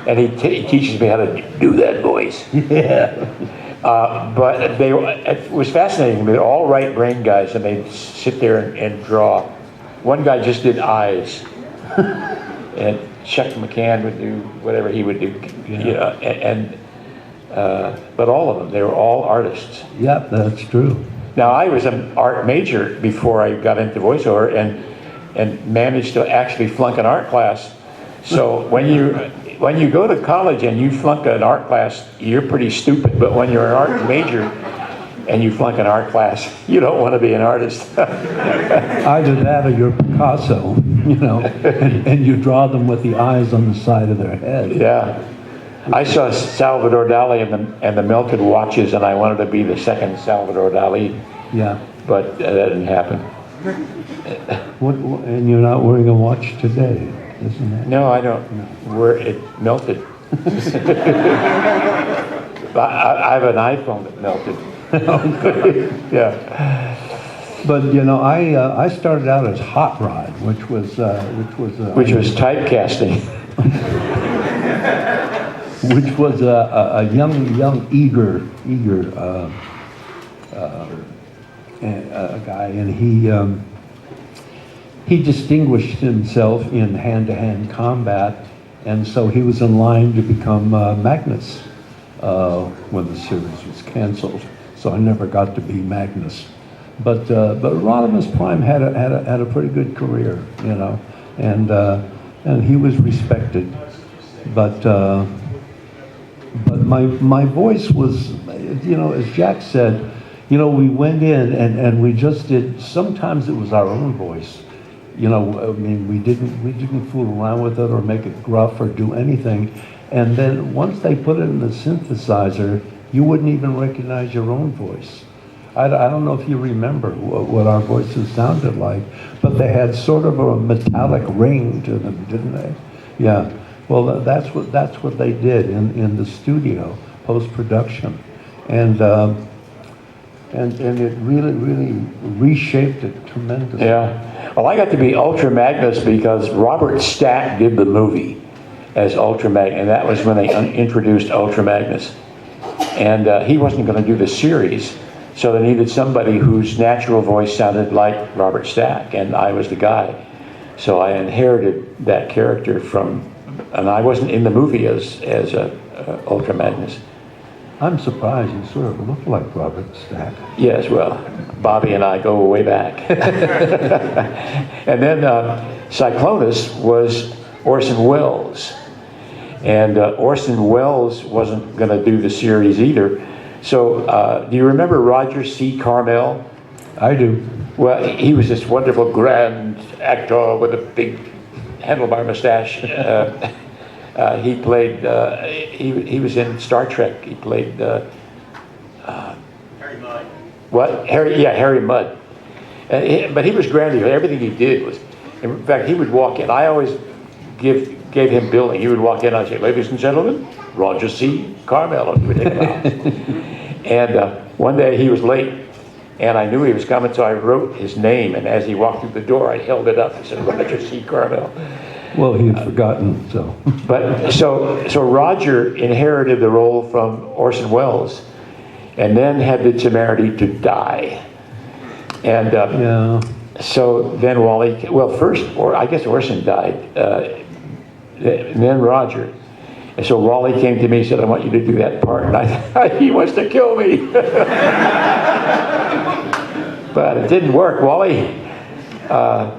and he teaches me how to do that voice. Yeah. But it was fascinating. They're all right brain guys, and they'd sit there and draw. One guy just did eyes, and Chuck McCann would do whatever he would do. But all of them, they were all artists. Yep, that's true. Now, I was an art major before I got into voiceover, and managed to actually flunk an art class. So when you go to college and you flunk an art class, you're pretty stupid. But when you're an art major and you flunk an art class, you don't want to be an artist. Either that or you're Picasso, and you draw them with the eyes on the side of their head. Yeah. I saw Salvador Dali and the Melted Watches, and I wanted to be the second Salvador Dali. Yeah. But that didn't happen. And you're not wearing a watch today, isn't it? No, I don't. It melted. I have an iPhone that melted. Yeah. But I started out as Hot Rod, which was typecasting. Which was a young, eager guy, and he distinguished himself in hand-to-hand combat, and so he was in line to become Magnus when the series was canceled. So I never got to be Magnus, but Rodimus Prime had a pretty good career, and he was respected, but my voice was, as Jack said, we went in and we just did. Sometimes it was our own voice, we didn't fool around with it or make it gruff or do anything. And then once they put it in the synthesizer, you wouldn't even recognize your own voice. I don't know if you remember what our voices sounded like, but they had sort of a metallic ring to them, didn't they? Yeah. Well, that's what they did in the studio, post-production, and it really reshaped it tremendously. Yeah. Well, I got to be Ultra Magnus because Robert Stack did the movie as Ultra Magnus, and that was when they introduced Ultra Magnus. And he wasn't going to do the series, so they needed somebody whose natural voice sounded like Robert Stack, and I was the guy. So I inherited that character and I wasn't in the movie as Ultra Magnus. I'm surprised you sort of look like Robert Stack. Yes, well, Bobby and I go way back. And then Cyclonus was Orson Welles. And Orson Welles wasn't going to do the series either. So do you remember Roger C. Carmel? I do. Well, he was this wonderful grand actor with a big handlebar mustache. He played, he was in Star Trek. He played... Harry Mudd. What? Harry Mudd. But he was grand. Everything he did was... In fact, he would walk in. I always gave him billing. He would walk in and I'd say, "Ladies and gentlemen, Roger C. Carmel." And he would take him out. And one day he was late, and I knew he was coming, so I wrote his name, and as he walked through the door, I held it up and said, "Roger C. Carmel." Well, he had forgotten, so. But so Roger inherited the role from Orson Welles, and then had the temerity to die. And yeah. So then Wally, well, first, I guess Orson died, and then Roger. And so Wally came to me and said, "I want you to do that part." And he wants to kill me. But it didn't work, Wally.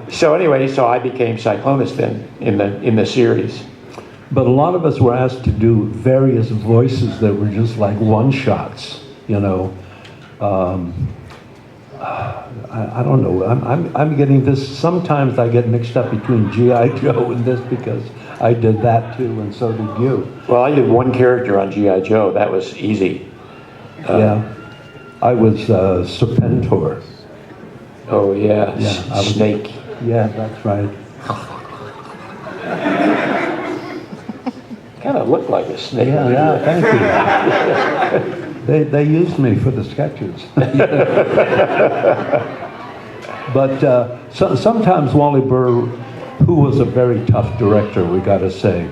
So anyway, so I became Cyclonus then in the series. But a lot of us were asked to do various voices that were just like one-shots, I don't know. I'm getting this. Sometimes I get mixed up between G.I. Joe and this because I did that too, and so did you. Well, I did one character on G.I. Joe. That was easy. Yeah, I was Serpentor. Oh yeah, I was, Snake. Yeah, that's right. Kind of looked like a snake. Yeah, thank you. They used me for the sketches. But sometimes Wally Burr, who was a very tough director, we got to say,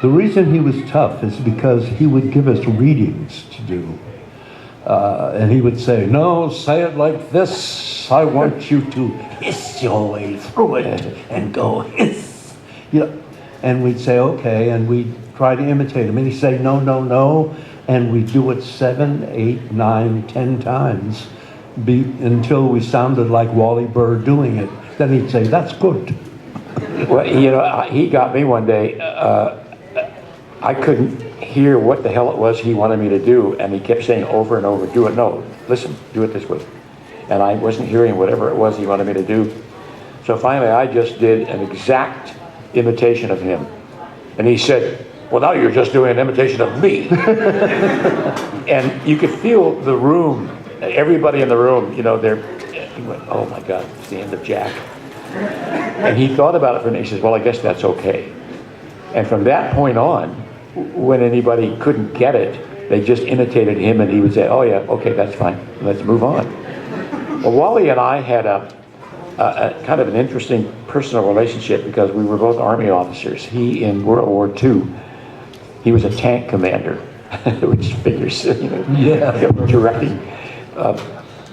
The reason he was tough is because he would give us readings to do. And he would say, no, say it like this. I want you to hiss your way through it and go hiss. You know, and we'd say, okay, and we'd try to imitate him. And he'd say, no, no, no. And we'd do it 7, 8, 9, 10 times until we sounded like Wally Burr doing it. Then he'd say, that's good. Well, you know, he got me one day. I couldn't hear what the hell it was he wanted me to do, and he kept saying over and over, do it, no, listen, do it this way. And I wasn't hearing whatever it was he wanted me to do. So finally I just did an exact imitation of him. And he said, well, now you're just doing an imitation of me. And you could feel the room, everybody in the room, you know, he went, oh my God, it's the end of Jack. And he thought about it for a minute. He says, well, I guess that's okay. And from that point on, when anybody couldn't get it, they just imitated him, and he would say, oh yeah, okay, that's fine, let's move on. Well, Wally and I had a kind of an interesting personal relationship because we were both Army officers. He, in World War II, he was a tank commander, which figures, you know, Yeah. directing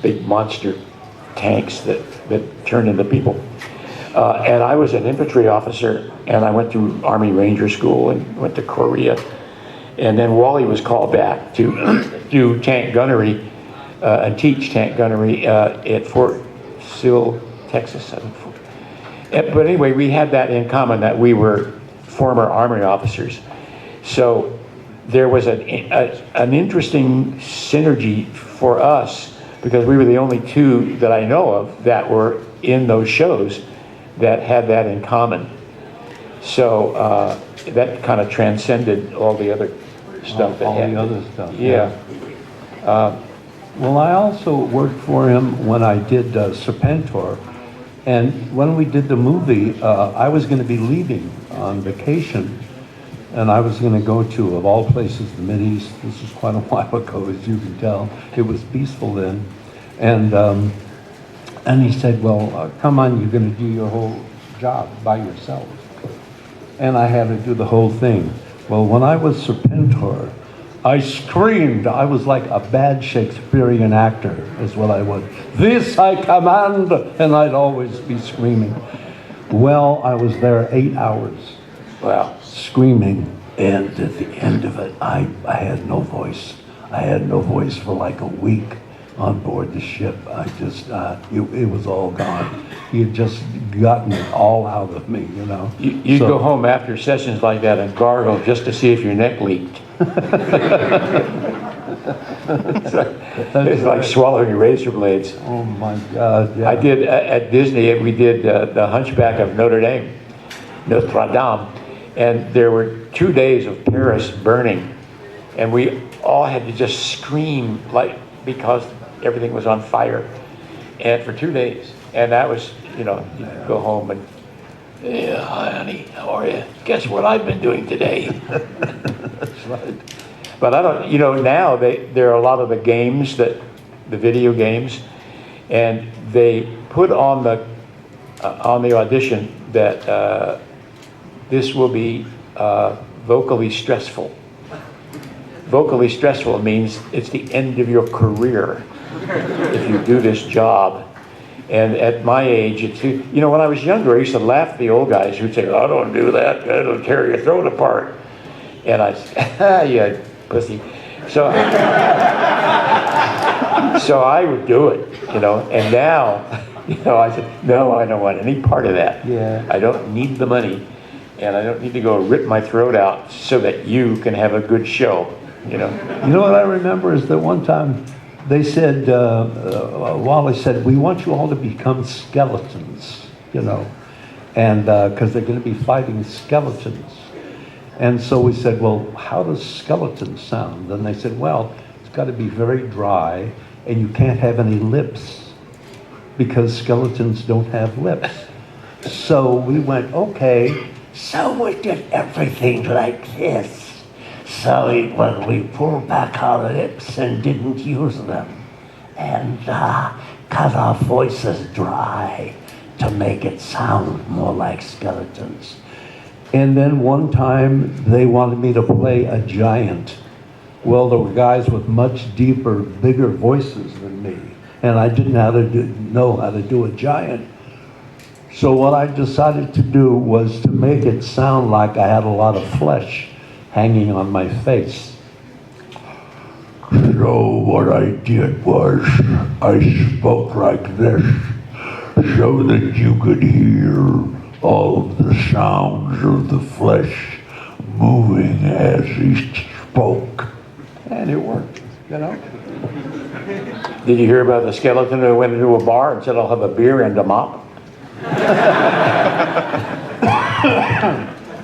big monster tanks that turned into people. And I was an infantry officer, and I went through Army Ranger School and went to Korea. And then Wally was called back to do tank gunnery and teach tank gunnery at Fort Sill, Texas. But anyway, we had that in common, that we were former Army officers. So there was an interesting synergy for us because we were the only two that I know of that were in those shows that had that in common. So that kind of transcended all the other stuff. All the other stuff. Yeah. Well, I also worked for him when I did Serpentor. And when we did the movie, I was going to be leaving on vacation. And I was going to go to, of all places, the Mideast. This was quite a while ago, as you can tell. It was peaceful then. And he said, well, come on, you're going to do your whole job by yourself. And I had to do the whole thing. Well, when I was Serpentor, I screamed. I was like a bad Shakespearean actor, is what I was. This I command, and I'd always be screaming. Well, I was there 8 hours. Wow. Screaming, and at the end of it, I had no voice. I had no voice for like a week on board the ship. I just, it was all gone. He had just gotten it all out of me, you know. You'd go home after sessions like that and gargle just to see if your neck leaked. It's like swallowing razor blades. Oh my God, yeah. I did, at Disney, we did The Hunchback of Notre Dame, Notre Dame, and there were 2 days of Paris burning, and we all had to just scream like because everything was on fire, and for 2 days. And that was, you know, you could go home and, yeah, hi honey, how are you? Guess what I've been doing today? That's right. But I don't, you know, now there are a lot of the games, the video games, and they put on the audition that this will be vocally stressful. Vocally stressful means it's the end of your career if you do this job. And at my age, you know, when I was younger, I used to laugh at the old guys who'd say, "I don't do that, that'll tear your throat apart." And I said, "Ah, you pussy." So I would do it, you know, and now, you know, I said, no, I don't want any part of that. Yeah. I don't need the money, and I don't need to go rip my throat out so that you can have a good show, you know. You know what I remember is that one time they said, Wally said, we want you all to become skeletons, you know, and because they're going to be fighting skeletons. And so we said, well, how does skeleton sound? And they said, well, it's got to be very dry, and you can't have any lips because skeletons don't have lips. So we went, okay. So we did everything like this. So when we pulled back our lips and didn't use them, and cut our voices dry to make it sound more like skeletons. And then one time, they wanted me to play a giant. Well, there were guys with much deeper, bigger voices than me, and I didn't know how to do a giant. So what I decided to do was to make it sound like I had a lot of flesh hanging on my face. So what I did was I spoke like this so that you could hear all of the sounds of the flesh moving as he spoke. And it worked, you know? Did you hear about the skeleton who went into a bar and said, I'll have a beer and a mop?